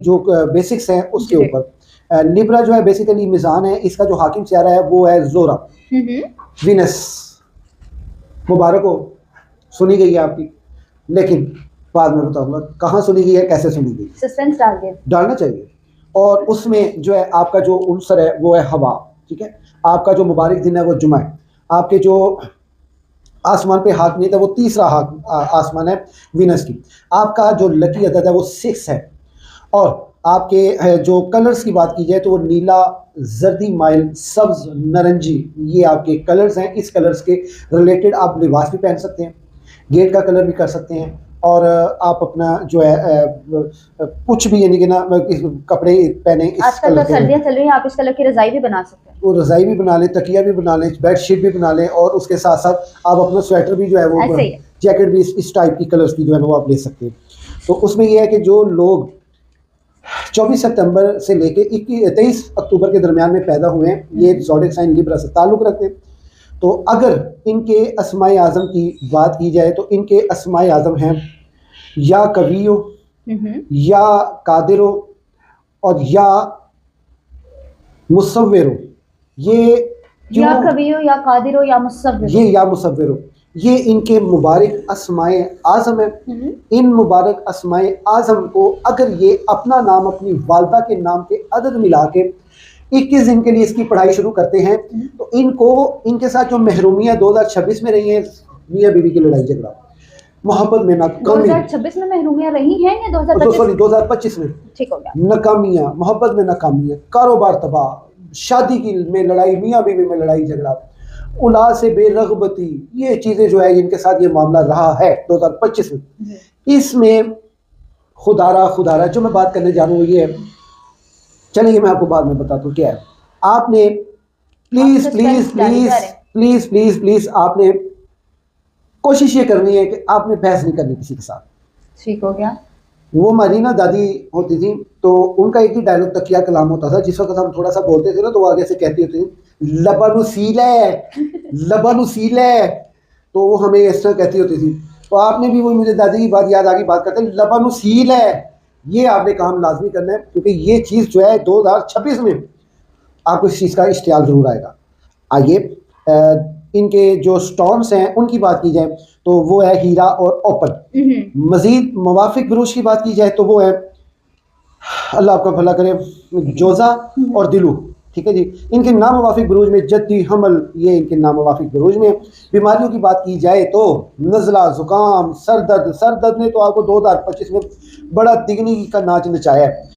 जो बेसिक्स हैं उसके ऊपर। लिब्रा जो है बेसिकली मिजान है, इसका जो हाकिम सियारा है वो है जोरा। वीनस मुबारक हो, सुनी गई है आपकी, लेकिन बाद में बताऊंगा कहाँ सुनी गई है, कैसे सुनी गई। सस्पेंस डाल दिया, डालना चाहिए। और उसमें जो है आपका जो उनसर है वो है हवा। ठीक है, आपका जो मुबारक दिन है वो जुमा है। आपके जो आसमान पे हाकमियत है वो तीसरा आसमान है वीनस की। आपका जो लकी अदद है वो 6 है। और आपके जो कलर्स की बात की जाए तो वो नीला, जर्दी माइल, सब्ज, नारंगी, ये आपके कलर्स हैं। इस कलर्स के रिलेटेड आप लिबास भी पहन सकते हैं, गेट का कलर भी कर सकते हैं, और आप अपना जो है कुछ भी यानी कि ना कपड़े पहने इस आजकल कलर तो के। सर्दियां चल रही हैं, आप इस कलर की रजाई भी बना सकते हैं। वो रजाई भी बना लें, तकिया भी बना लें, बेड शीट भी बना लें, और उसके साथ साथ आप अपना स्वेटर भी जो है वो, ऐसे ही है। जैकेट भी इस टाइप की कलर्स की जो है वो आप ले सकते हैं। तो उसमें यह है कि जो लोग 24 सितंबर से लेके 23 अक्टूबर के दरमियान में पैदा हुए हैं, ये ज़ोडिएक साइन लिब्रा से ताल्लुक़ रखते हैं। तो अगर इनके अस्माए आज़म की बात की जाए तो इनके अस्माए आज़म हैं या कवियो, या कादिरो, और या मुसव्विरो। ये या कवियो, या कादिरो, या मुसव्विरो, ये या मुसव्विरो, ये इनके मुबारक अस्माए आज़म है। इन मुबारक अस्माए आज़म को अगर ये अपना नाम अपनी वालदा के नाम के अदद मिला के 21 दिन के लिए इसकी पढ़ाई शुरू करते हैं, तो इनको इनके साथ जो महरूमियाँ 2026 में रही हैं, मियाँ बीवी की लड़ाई झगड़ा, मोहब्बत में नाकामी, 2026 में महरूमियाँ रही हैं या 2025 में, ठीक हो गया, नाकामियाँ, मोहब्बत में नाकामियाँ, कारोबार तबाह, शादी की में लड़ाई, मियाँ बीवी में लड़ाई झगड़ा, औलाद से बेरगबती, ये चीज़ें जो है इनके साथ ये मामला रहा है 2025 में। इसमें खुदारा जो मैं बात करने जा रहा हूँ ये है, चलिए मैं आपको बाद में बताता हूँ क्या है। आपने please please please please please please आपने कोशिश ये करनी है कि आपने बहस नहीं करनी किसी के साथ। ठीक हो गया। वो हमारी ना दादी होती थी, तो उनका एक ही डायलॉग तकिया कलाम होता था। जिस वक्त हम थोड़ा सा बोलते थे ना तो वो आगे से कहती होती थी लबानुसील है, लबानुसील है, तो वो हमें इस तरह कहती होती थी। तो आपने भी वही, मुझे दादी की बात याद आ गई, बात करते हैं लबानुसील है, ये आपने काम लाजमी करना है, क्योंकि ये चीज़ जो है 2026 में आपको इस चीज़ का इश्तियाल ज़रूर आएगा। आइए इनके जो स्टोन्स हैं उनकी बात की जाए तो वो है हीरा और ओपल। मजीद मवाफिक बुरूज की बात की जाए तो वो है, अल्लाह आपका भला करे, जोजा और दिलू। ठीक है जी, इनके नामवाफिक बुरूज में जद्दी हमल, ये इनके नामवाफिक बुरूज में। बीमारियों की बात की जाए तो नज़ला, ज़ुकाम, सर दर्द ने तो आपको 2025 में बड़ा दिगनी का नाच नचाया है।